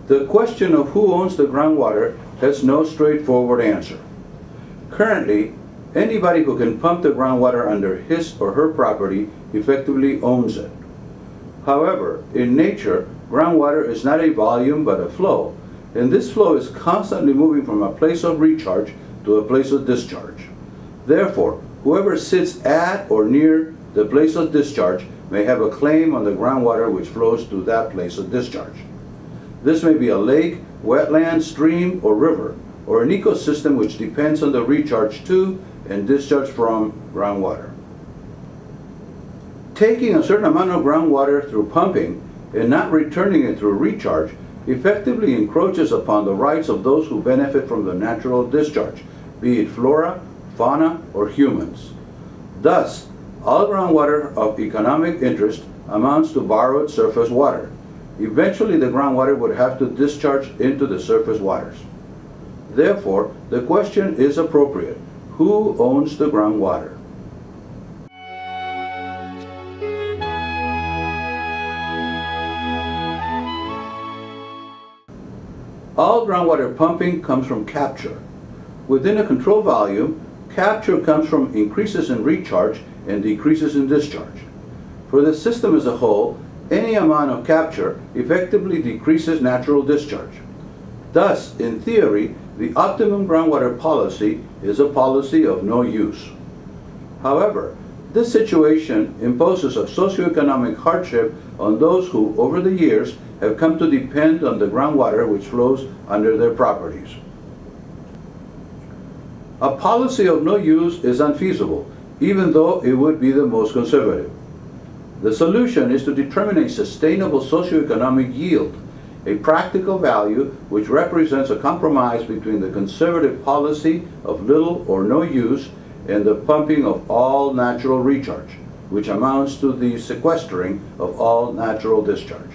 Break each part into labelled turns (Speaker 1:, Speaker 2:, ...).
Speaker 1: The question of who owns the groundwater has no straightforward answer. Currently, anybody who can pump the groundwater under his or her property effectively owns it. However, in nature, groundwater is not a volume but a flow, and this flow is constantly moving from a place of recharge to a place of discharge. Therefore, whoever sits at or near the place of discharge may have a claim on the groundwater which flows to that place of discharge. This may be a lake, wetland, stream, or river, or an ecosystem which depends on the recharge to and discharge from groundwater. Taking a certain amount of groundwater through pumping and not returning it through recharge effectively encroaches upon the rights of those who benefit from the natural discharge, be it flora, fauna, or humans. Thus, all groundwater of economic interest amounts to borrowed surface water. Eventually, the groundwater would have to discharge into the surface waters. Therefore, the question is appropriate: who owns the groundwater? All groundwater pumping comes from capture. Within a control volume, capture comes from increases in recharge and decreases in discharge. For the system as a whole, any amount of capture effectively decreases natural discharge. Thus, in theory, the optimum groundwater policy is a policy of no use. However, this situation imposes a socioeconomic hardship on those who, over the years, have come to depend on the groundwater which flows under their properties. A policy of no use is unfeasible, even though it would be the most conservative. The solution is to determine a sustainable socioeconomic yield, a practical value which represents a compromise between the conservative policy of little or no use and the pumping of all natural recharge, which amounts to the sequestering of all natural discharge.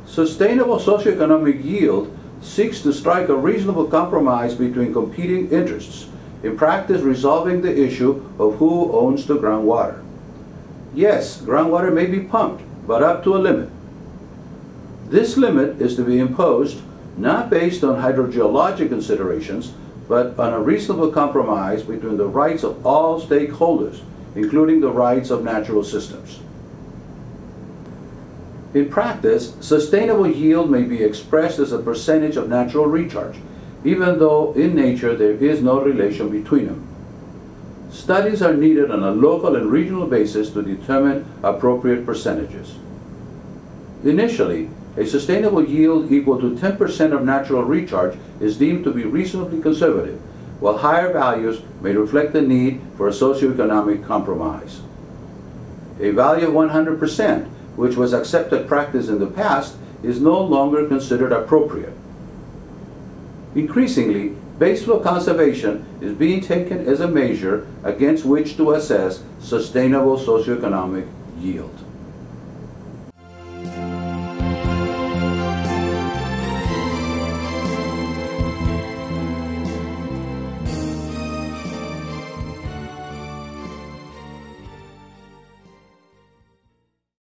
Speaker 1: Sustainable socioeconomic yield seeks to strike a reasonable compromise between competing interests, in practice resolving the issue of who owns the groundwater. Yes, groundwater may be pumped, but up to a limit. This limit is to be imposed not based on hydrogeologic considerations, but on a reasonable compromise between the rights of all stakeholders, including the rights of natural systems. In practice, sustainable yield may be expressed as a percentage of natural recharge, even though in nature there is no relation between them. Studies are needed on a local and regional basis to determine appropriate percentages. Initially, a sustainable yield equal to 10% of natural recharge is deemed to be reasonably conservative, while higher values may reflect the need for a socioeconomic compromise. A value of 100%, which was accepted practice in the past, is no longer considered appropriate. Increasingly, baseflow conservation is being taken as a measure against which to assess sustainable socioeconomic yield.